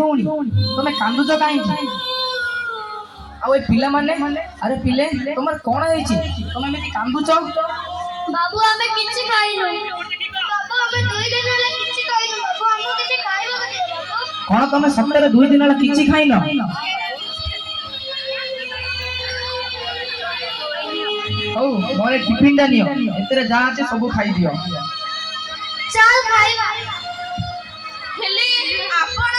भौणी तुम कांदुच कहीं आउ ए पिला माने अरे पिले तुमर कोन हेछि तुम एमिति कांदुच बाबू हमें किछि खाइनु बाबू हमें 2 दिन होला किछि खाइनु बाबू हमको किछि खाइबो दियो बाबू कोन तुम सप्ताह 2 दिन होला किछि खाइनो ओ मोरे टिफिन दा नियो एतरे जा আছে सब खाई दियो चल खाइबा हेले आपण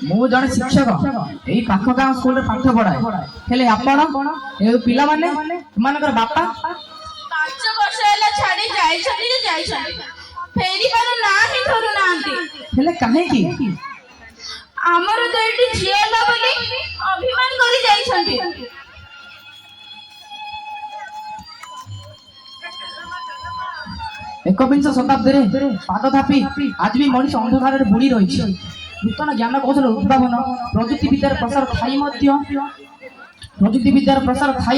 मु जन शिक्षक एई पाख गांव स्कूल रे पाठ पढाए हेले आपण ए पिला माने मानकर बापा 5 वर्ष होला छाडी जाई फेरी पर ना ही धरु नांती हेले काहे की हमर तो एटी झियला बोली अभिमान करी जाई छंती एकविंश शताब्दी रे पाद थापी आज भी मनुष्य अंधकार रे बुड़ी रही नूतन ज्ञान कौशल उद्भावन प्रजुक्ति विद्यार प्रसार थाई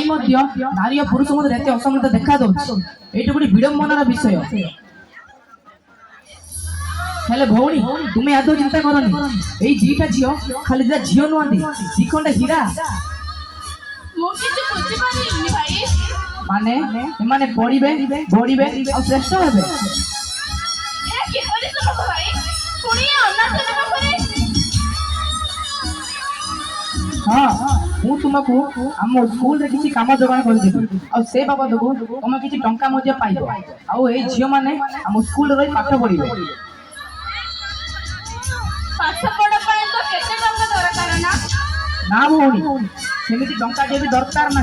नारी और पुरुष मध्य एत असमता देखा ये गोटे विडंबनार विषय हेले भौणी तुम्हें आदौ चिंता करनी ये जीटा झील खाली दिटा झील नुहति दिखंडा हीरा माने एमाने पढ़िबे बढ़िबे और श्रेष्ठ हेबे हाँ मु तुमको आम स्कूल रे किसी काम जोगाण कर देबी और से बाबद को तुम किसी टंका मजे पाइबो और ए झियो माने आम स्कूल रे पाठ पढिबे पाठ पढा पय तो केते टंका दरकार ना भौणी सेमिति टंका जे भी दरकार ना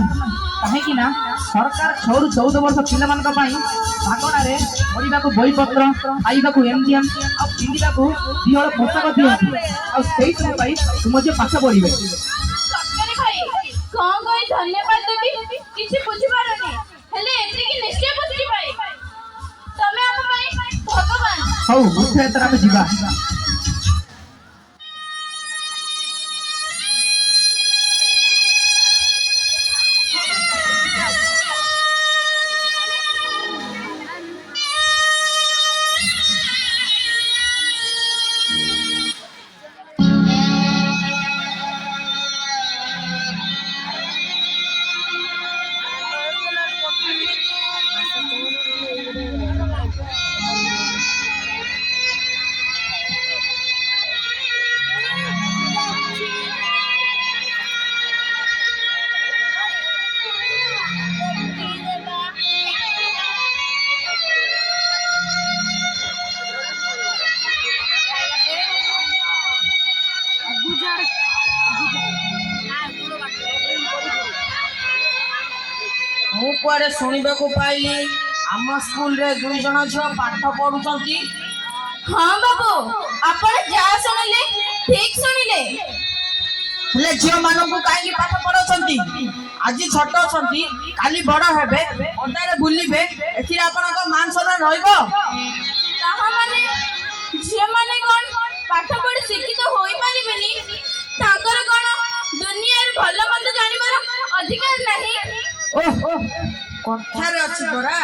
कहीं कि ना सरकार 6 ରୁ 14 वर्ष पिला मान मागणार पढ़ा को बही पत्र खाइबा को एमडीएम आ पिंडिबा को दिहळ पोषक दियंती आ सेई सब पाई तुम जे पाठ पढिबे सरकारी भाई कोन कोई धन्यवाद देबी किछि बुझि पारनी हेले एते कि निश्चय बुझि पाई तमे हम पाई भगवान हौ उठे तरा में जीवा मु कुआडे सुनिबा को पाइली आम स्कूल रे 2 जण झियो पाठ पढुचंती हां बाबू आपण जा सुनिले ठीक सुनिले हेले झियो मानो को काई की पाठ पढुचंती आज छोट छंती काली बड़ हेबे ओदारे बुलिबे एथि आपण को मान सम्मान रहइबो ताहा माने झियो माने कोन पाठ पढी शिक्षित होई पारिबेनी ताकर कोन दुनिया रे भलो मंद जानिबार अधिकार नाही ओह कथारे अछि तोरा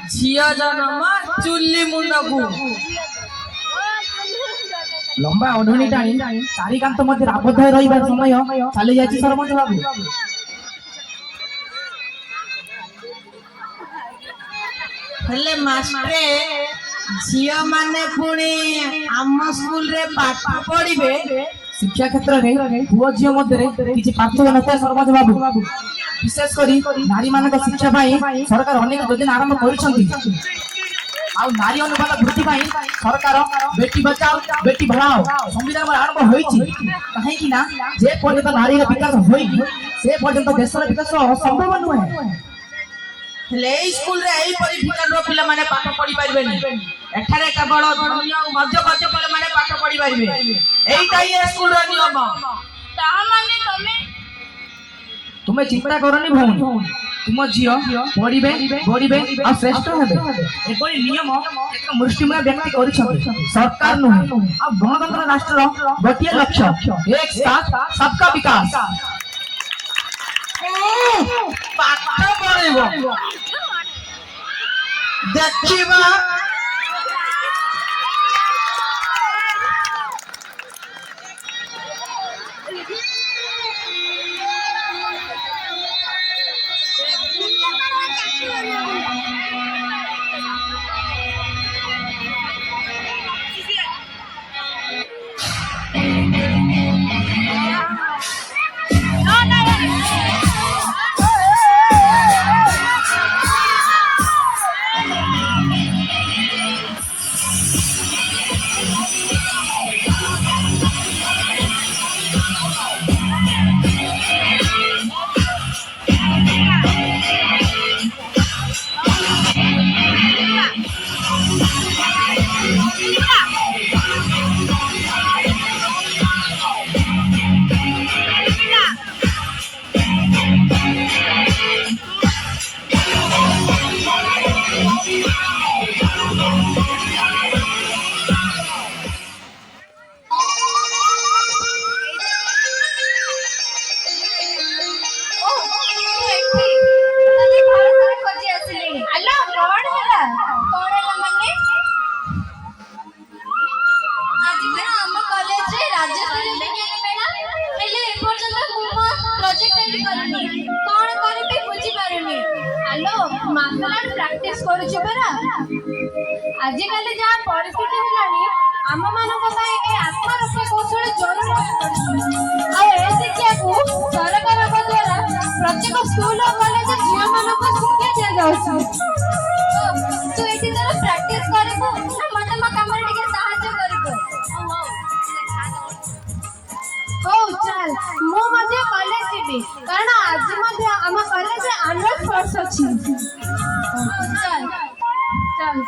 झियो जन्म चुल्ली मुंडकू लंबा ओढ़णी टाणी चारिकांत मध्य आबद्ध रहिबा समय चली जाछि सरपंच बाबू हेले मास्टरे झियो माने पुणी आम स्कूल रे पाठ पढिबे शिक्षा क्षेत्र रे पुओ झियो मध्य किछि पार्थक्य नथा सरपंच बाबू विशेष करी नारी मानक शिक्षा पाई सरकार अनेक योजना आरंभ करिसंती आ नारी अनुपात वृद्धि पाई सरकार बेटी बचाओ बेटी पढ़ाओ संविधान में आरंभ होईछि काहे कि ना जे पर्यंत नारी रे विकास होई से पर्यंत देश रे विकास संभव नुहे हेले स्कूल रे एई परिफिकर रो पिला माने पाठ पढी पाइबेनी एठारे केवल धनी और मध्यवर्ग पिला माने पाठ पढी पाइबे एईटा ही स्कूल रो नियम ताहा माने तुम्हें चिंता करनी भौणी तुम झियो पढ़िबे बढ़िबे और श्रेष्ठ हेबे एपरि नियम एक मुष्टिमेय व्यक्ति करिसंती सरकार नुहे आ गणतंत्र राष्ट्र गोटिए लक्ष्य एक साथ सबका विकास पाठ पढिबो देखिबा ମାର୍ଶାଲ ଆର୍ଟ ପ୍ରାକ୍ଟିସ କରୁଛୁ ପରା। ଆଜିକାଲି ଯାହା ପରିସ୍ଥିତି ହେଲାଣି ଆମ ମାନଙ୍କ ପାଇଁ ଏ ଆତ୍ମରକ୍ଷା କୌଶଳ ଜରୁରୀ ହୋଇପଡିଛି। ଆଉ ଏ ଶିକ୍ଷାକୁ ସରକାରଙ୍କ ଦ୍ୱାରା ପ୍ରତ୍ୟେକ ସ୍କୁଲ ଓ କଲେଜ ଝିଅ ମାନଙ୍କୁ ଶିକ୍ଷା ଦିଆଯାଉଛି। ତୁ ଏଠି ତୋର ପ୍ରାକ୍ଟିସ କରିବୁ ନା ମତେ ମୋ କାମରେ ଟିକେ ସାହାଯ୍ୟ କରିବୁ? ହଉ ଚାଲ, ମୁଁ ମଧ୍ୟ କଲେଜ ଯିବି କାରଣ ଆଜି ମଧ୍ୟ ଆମ କଲେଜରେ ଆନୁଆଲ ସ୍ପୋର୍ଟସ ଅଛି। ଚାଲ ଚାଲ।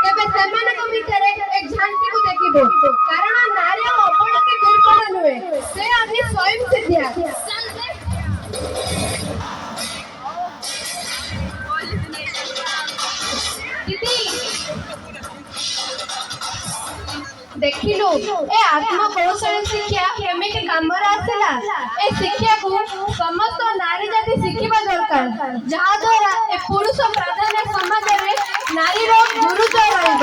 ତେବେ ସେମାନଙ୍କ ଭିତରେ ଏ ଝାନ୍ସିକୁ ଦେଖିବୁ କାରଣ ନାରୀ ଆଉ ଅବନତି ଦୁର୍ବଳ ନୁହେଁ, ସେ ଆଜି ସ୍ୱୟଂ ସିଦ୍ଧିଆ। ଦିଦି ଦେଖିଲୁ ଏ ଆତ୍ମକୌଶଳ ଶିକ୍ଷା କେମିତି କାମରେ ଆସିଲା। ଏ ଶିକ୍ଷାକୁ ସମସ୍ତ ନାରୀ ଜାତି ଶିଖିବା ଦରକାର, ଯାହା ଦ୍ୱାରା ଏ ପୁରୁଷ ପ୍ରାଧାନ୍ୟ ସମାଜରେ ନାରୀର ଗୁରୁତ୍ୱ ରହିବ।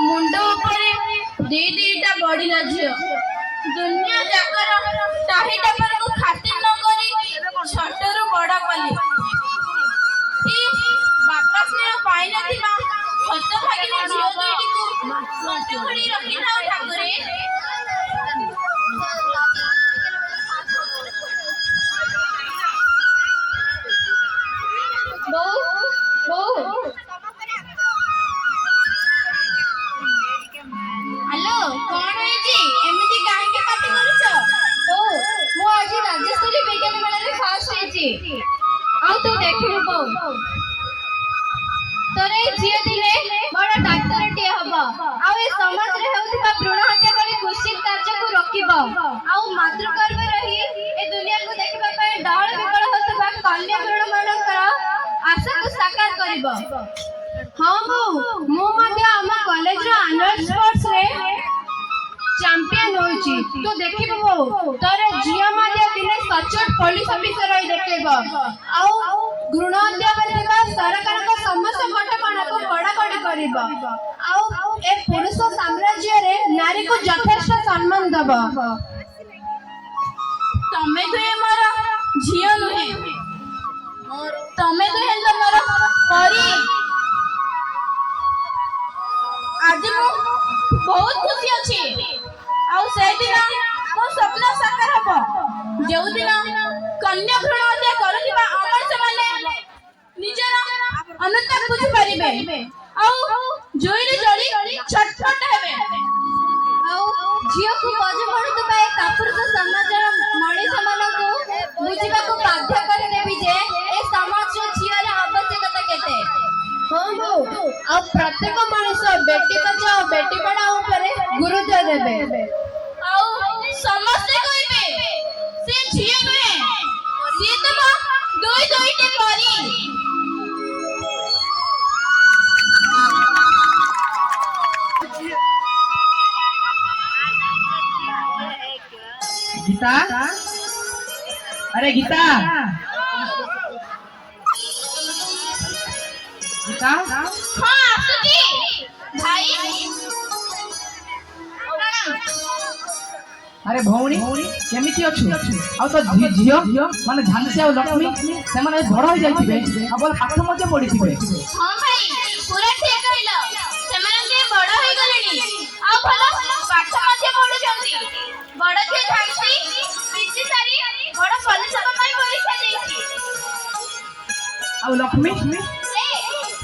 ମୁଣ୍ଡ ଉପରେ ଦିଟା ବଢିଲା ଝିଅ, ଦୁନିଆ ଯାକର ଟାହି ଟପରକୁ ଖାତିର ନ କରି ଛୋଟରୁ ବଡ କଲି। ବାପା ସ୍ନେହ ପାଇନଥିବା ହତଭାଗିନୀ ଝିଅ ଦୁଇଟିକୁ ମତେ ଘୋଡି ରଖିଥାଉ ଠାକୁରେ। ହ୍ୟାଲୋ, କଣ ହେଇଛି? ଏମିତି କାହିଁକି ପାଟି କରୁଛ? ମୁଁ ଆଜି ରାଜ୍ୟସ୍ତରୀୟ ବିଜ୍ଞାନ ମେଳାରେ ଫାର୍ଷ୍ଟ ହେଇଛି। ଆଉ ତୁ ଦେଖିବୁ ବୋଉ, ତୋର ଏଇ ଝିଅ ଦିନେ ବଡ ଡାକ୍ତରଟିଏ ହବ ଆଉ ଏ ସମାଜରେ ହେଉଥିବା ଭ୍ରୂଣ ହତ୍ୟା ଭଳି କୁଶ୍ଚିତ କାର୍ଯ୍ୟକୁ ରୋକିବ ଆଉ ମାତୃଗର୍ଭରେ ରହି ଏ ଦୁନିଆକୁ ଦେଖିବା ପାଇଁ ଡହଳ ବିକଳ ହେଉଥିବା କନ୍ୟା ଭ୍ରୂଣ ମାନଙ୍କର ଆଶାକୁ ସାକାର କରିବ। ହଁ ବୋଉ, ମୁଁ ମଧ୍ୟ ଆମ କଲେଜର ଆନୁଆଲ ସ୍ପୋର୍ଟସରେ ଚାମ୍ପିୟନ ହୋଇଛି। ତୁ ଦେଖିବୁ ବୋଉ, ତୋର ଝିଅ ମଧ୍ୟ ଦିନେ ସଚୋଟ ପୋଲିସ ଅଫିସର ହୋଇ ଦେଖେଇବ ଆଉ ଭ୍ରୂଣ ହତ୍ୟା କରିଥିବା ସରକାରଙ୍କ ସମସ୍ତ କଟକଣାକୁ କଡାକଡି କରିବ ଆଉ ଏ ପୁରୁଷ ସାମ୍ରାଜ୍ୟରେ ନାରୀକୁ ଯଥେଷ୍ଟ ସମ୍ମାନ ଦେବ। ତମେ ଦୁହେଁ ମୋର ଝିଅ ନୁହେଁ, ତମେ ଦୁହେଁ ହେଲ ମୋର ପରୀ। ଆଜି ମୁଁ ବହୁତ ଖୁସି ଅଛି ଆଉ ସେଦିନ ମୋ ସ୍ୱପ୍ନ ସାକାର ହବ ଯେଉଁଦିନ କନ୍ୟା ଭ୍ରୂଣ ହତ୍ୟା କରୁଥିବା ଅମଣିଷମାନେ ନିଜର ଅନୁତାପ ବୁଝିପାରିବେ ଆଉ ଜୁଇରେ ଜଳି ଛଟପଟ ହେବେ ଆଉ ଝିଅକୁ ବୋଝ ପଡୁଥିବା ଏ କାପୁରୁଷ ସମାଜର ମଣିଷମାନଙ୍କୁ ବୁଝିବାକୁ ବାଧ୍ୟ କରିଦେବି ଯେ ଏ ସମାଜର ଝିଅର ଆବଶ୍ୟକତା କେତେ। ହଁ ବୋଉ, ଆଉ ପ୍ରତ୍ୟେକ ମଣିଷ ବେଟି ବଚାଓ ବେଟି ପଢାଓ ଉପରେ ଗୁରୁତ୍ୱ ଦେବେ ଆଉ ସମସ୍ତେ କହିବେ ସେ ଝିଅ ନୁହେଁ, ସିଏ ତ ଦୁଇଟି ପରୀ। गीता अरे गीता गीता हाँ आसुची भाई अरे भौणी केमिति अछु आ तो झियो माने झांसी आ लक्ष्मी से माने बड़ हो जाइथिबे आ बोल पाठ मध्ये पढिथिबे हाँ भाई पूरा ठीक कहलो से माने बड़ होई गलेनी आ भलो पाठ मध्ये पढुचंती बड़ जे झांसी पिछि सारी बड़ परीक्षा ପାଇଁ परीक्षा ଦେଇଛି आ लक्ष्मी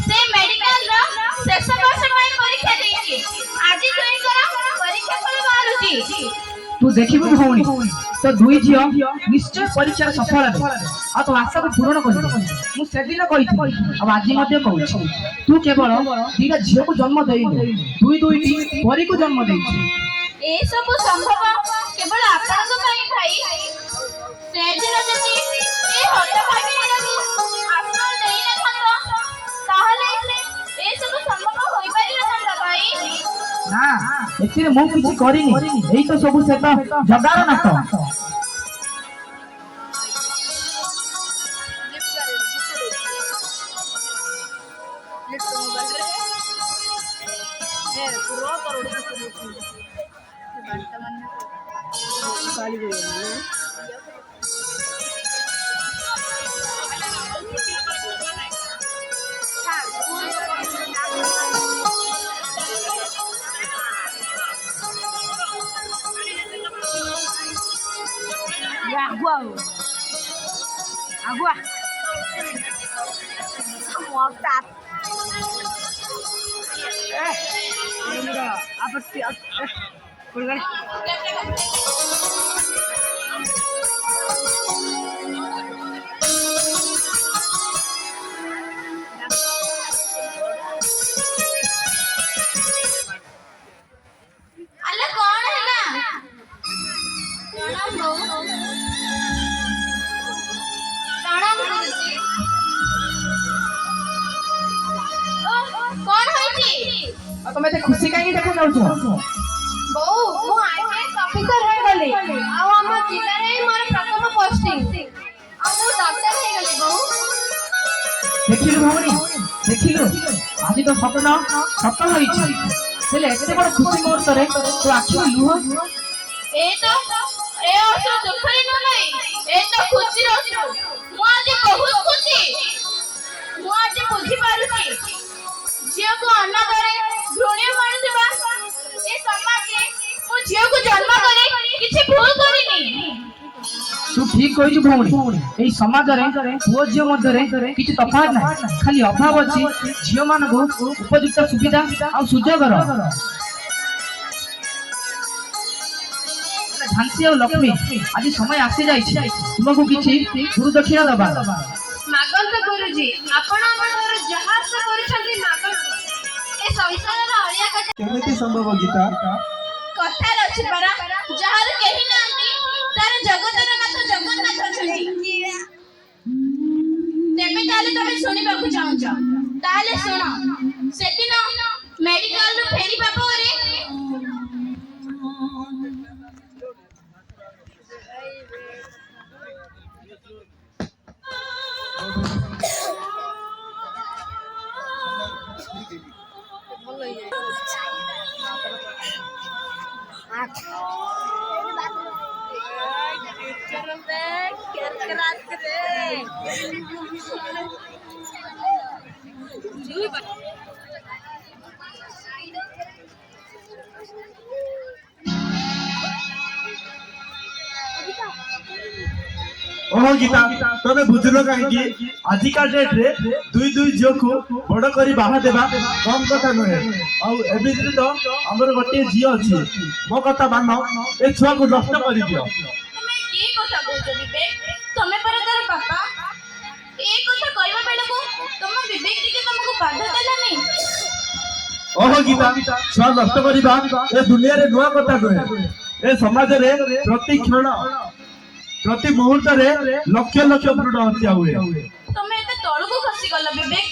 से मेडिकल रो शेष वर्ष ପାଇଁ परीक्षा ଦେଇଛି आजि जोइन करा परीक्षा फल बाहरुची तू देखिबु भौणी तो दुई झियो निश्चय परीक्षा सफल हेबे आ तो आशा को पूर्ण करबे मु सेदिन कहिथि अब आज मध्ये कहूछि तू केवल दीटा झियो को जन्म देइनु दुईटी परी को जन्म देइछि ए सब संभव केवल आपनक ପାଇଁ भाई से दिन जति ए हट भागी आपन देई न थांतो ताहले ए सब संभव होई पारि न थांता भाई ना एथिरे मु किछि करिनी एई तो सब से तो जगार ना तो Agua. Motat. Mira, apa sih? Kurang. अल्लाह कौन है ना? प्रणाम हो। प्रणाम गुरुजी। ओ कौन है जी? आ तो मैं खुशी काहे देखो जाउ छ बहु मु आईएएस ऑफिसर है गले आ हम जिल्ला रे मोर प्रथम पोस्टिंग आ मु डॉक्टर है गले बहु देखिलु भौणी देखिलु आज तो सपना सफल होइछि हेले एते बड़ खुशी मुहूर्त रे तो आखि लुह ए असु दुखरी न नहीं ए तो खुशी रहछु मु आज बहुत खुशी मु आज बुझी पारुछि झियो को अन्न करे घृण्य मानुथिबा ए समाज रे मु झियो को जन्म करे किछि भूल करिनी तू ठीक कहि छु भौणी एई समाज रे पुओ झियो मध्ये रे किछि तफात ना खाली अभाव अछि झियो मान को उपयुक्त सुविधा आ सुजोग रो झांसी और लक्ष्मी आज समय आसी जाइछि तुमको किछि गुरु दक्षिणा दबा मागंत गुरुजी आपण हमर जहाज से करिसथि मागंत ए संसार रा अलिया कथा केमिति संभव गीता कथा अछि परा जहार केहि नांती तार जगतर नाथ जगन्नाथ अछंती तेबे ताले तमे सुनिबाकू चाहूछ ताले सुनो सेदिन मेडिकल नु फेरी बापरे ओहो गीता तमे बुझलो काहे आजिका डेट रे दुई झियो को बड़ करी बाहा देबा कम कथा नहे आ एबे तो हमर गोटे झियो अछि मो कथा मान ए छुआ को नष्ट करि दियो तमे की कथा बोलतो विवेक तमे पर तार पापा ए कथा कहबा बेले को तुम विवेक टिके तुमको बाधा देला नहीं ओहो गीता छुआ नष्ट करिबा ए दुनिया रे नुआ कथा नहे ए समाज रे प्रति क्षण प्रति मुहूर्त रे लक्ष लक्ष भ्रूण हत्या हुए तमे एते तळको खसी गल विवेक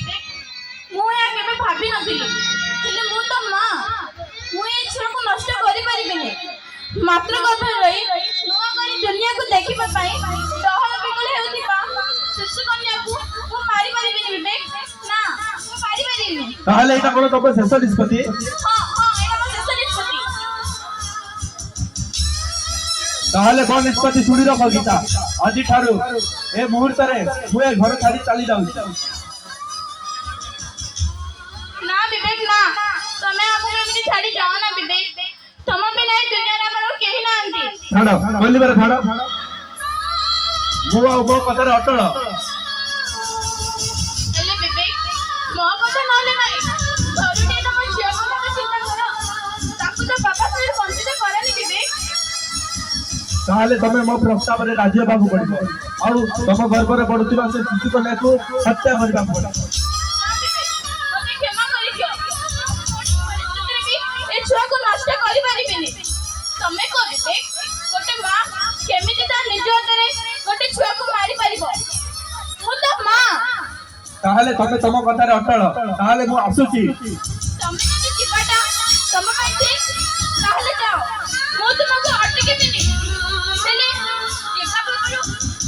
मु या केबे भाबी नथिली हेले मु त मां मु ए छुआ को नष्ट करि परिबिनी मात्र गर्भ रही नुआ करी दुनिया ଦେଖିବା ପାଇଁ ଡହଳ ବିକଳ ହେଉଥିବା ଶିଶୁ କନ୍ୟାକୁ ମୁଁ ମାରିପାରିବିନି ବିବେକ। ନା, ମୁଁ ମାରିପାରିବିନି। ତାହେଲେ ଏଇଟା କଣ ତମ ଶେଷ ନିଷ୍ପତ୍ତି? ହଁ, ଏଇଟା ମୋ ଶେଷ ନିଷ୍ପତ୍ତି। ତାହେଲେ ମୋ ନିଷ୍ପତ୍ତି ଶୁଣି ରଖ ଗୀତା। ଆଜିଠାରୁ ଏ ମୁହୂର୍ତ୍ତରେ ମୁଁ ଏ ଘର ଛାଡି ଚାଲି ଯାଉଛି। ନା ବିବେକ, ନା, ତମେ ଆମକୁ ଏମିତି ଛାଡି ଯାଅ ନା ବିବେକ। ତମ ବିନା ଏ ଦୁନିଆରେ ଆମର ଆଉ କେହି ନାହାନ୍ତି। ଛାଡ କହିଲିବାରେ ଛାଡ। ମୁଁ ଆଉ ମୋ କଥାରେ ଅଟଳ। ହେଲେ ବିବେକ, ମୋ କଥା ନହେଲେ ନାହିଁ। ଧରୁନି ତମ ଝିଅ କଥା ଚିନ୍ତା କର। ତାକୁ ତ ବାବା ସହିତ ବଞ୍ଚିତ କରନି ବିବେକ। ତାହେଲେ ତମେ ମୋ ପ୍ରସ୍ତାବରେ ରାଜି ହେବାକୁ ପଡିବ ଆଉ ତମ ଗର୍ଭରେ ପଡୁଥିବା ସେ ଶିଶୁ କନ୍ୟାକୁ ହତ୍ୟା କରିବାକୁ ପଡିବ। ନା ବିବେକ, ମତେ କ୍ଷମା କରିଦିଅ। ପରିସ୍ଥିତିରେ ବି ଏ ଛୁଆକୁ ନଷ୍ଟ କରିପାରିବିନି। ତମେ କହ ବିବେକ, ଗୋଟେ ମା କେମିତି ତା ନିଜ ହାତରେ ଗୋଟେ ଛୁଆକୁ ମାରିପାରିବ? ମୁଁ ତ ମା। ତାହେଲେ ତମେ ତମ କଥାରେ ଅଟଳ। ତାହେଲେ ମୁଁ ଆସୁଛି। ତମେ ଯଦି ଯିବାଟା ତମ ପାଇଁ ଠିକ, ତାହେଲେ ଯାଅ, ମୁଁ ତୁମକୁ ଅଟକେବିନି। ହେଲେ ଯିବା ପୂର୍ବରୁ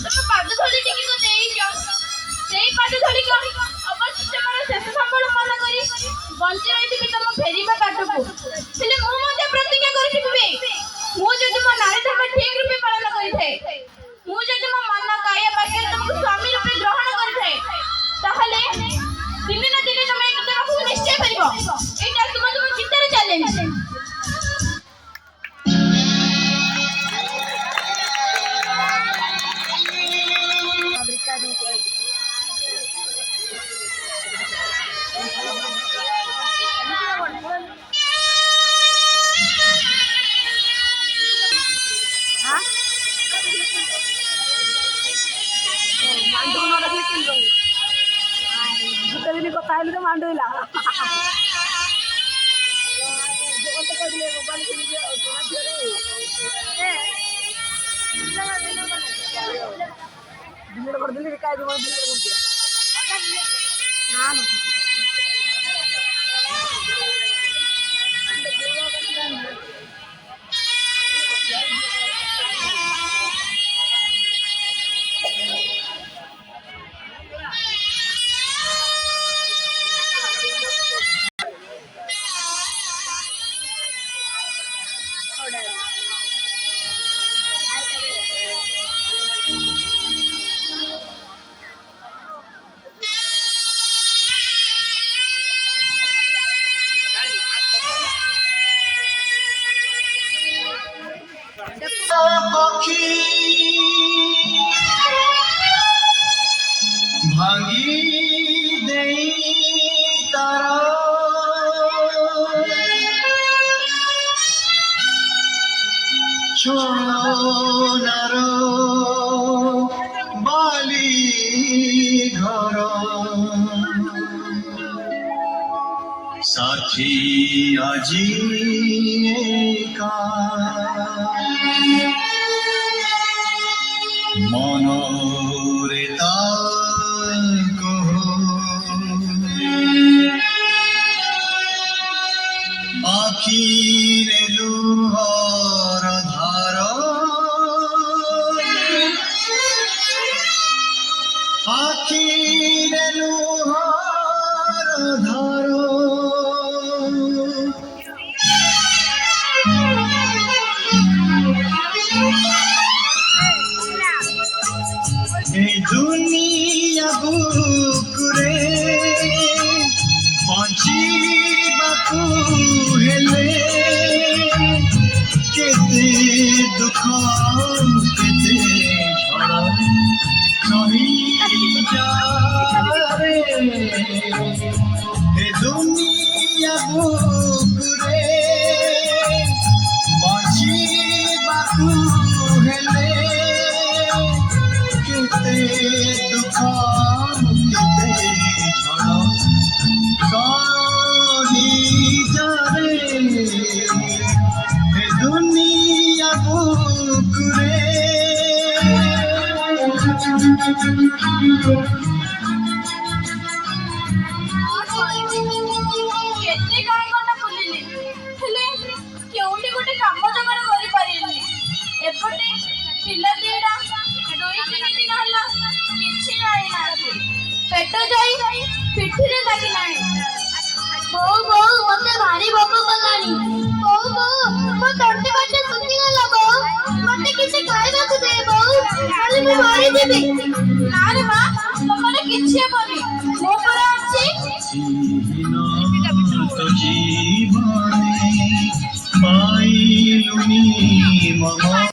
ତମ ପାଦ ଧୂଳି ଟିକିକୁ ଦେଇଯାଅ। ସେଇ ପାଦ ଧୂଳିକୁ ଅବଶିଷ୍ଟ ମୋର ଶେଷ ସମ୍ବଳ ମନେ କରି ବଞ୍ଚି ରହିଥିବି ତମ ଫେରିବା ବାଟକୁ। ହେଲେ ମୁଁ ମଧ୍ୟ ପ୍ରତିଜ୍ଞା କରୁଛି ବିବେକ, ମୁଁ ଯଦି ମୋ ନାରୀ ଧର୍ମ ଠିକ ରୂପେ ପାଳନ କରିଥାଏ, ମୁଁ ଯଦି ମୋ ମନ କାୟା ବାକ୍ୟରେ ତମକୁ ସ୍ୱାମୀ ରୂପେ ଗ୍ରହଣ କରିଥାଏ, ତାହେଲେ ଦିନେ ନା ଦିନେ ତମେ ଏ ପାଖକୁ ନିଶ୍ଚୟ ଫେରିବ। ଏଇଟା ତୁମ ଚିନ୍ତାରେ ଚ୍ୟାଲେଞ୍ଜ। କଥା ହେଲି ତ ମାଣ୍ଡୁଇଲା। ଦିନରେ କରିଦେଲି କାଇଁ भांगी देई तारा छोनार बाली घर साथी আজি एका মনরে আখিরে লুহর ধার আখিরে লুহর ধার এই দুনিয়া বুকুরে বঞ্চিବାକୁ ହେଲେ କେତେ ଦୁଃଖ କେତେ ଝଡ଼ ସହିଯାରେ ଏ ଦୁନିଆ ବୁକୁରେ ବଞ୍ଚିବାକୁ ହେଲେ କେତେ ଦୁଃଖ କେତେ ଝଡ଼ সহিযারে এ দুনিয়া বুকুরে କେତେ ଗାଁ ଗଣ୍ଡା ବୁଲିଲି, ହେଲେ କେଉଁଠି ଗୋଟେ କାମ ଯୋଗାଡ଼ କରିପାରିଲିନି। ଏପଟେ ପିଲା ଦିଟା ଲାଗିଲାଣି। ବୋଉ ବୋଉ ମତେ ଭାରି ଭୋକ କଲାଣି। ବୋଉ ବୋଉ ମୋ ତଣ୍ଟି ପାଟି ଶୁଖିଗଲା। ବୋଉ ମତେ କିଛି ଖାଇବାକୁ ଦେ ବୋଉ, ନହେଲେ ମୁଁ ମରିଯିବି। ନା ରେ ମା, ତମର କିଛି ହେବନି, ମୋ ପରା ଅଛି। জীবনে পাইলুনি মম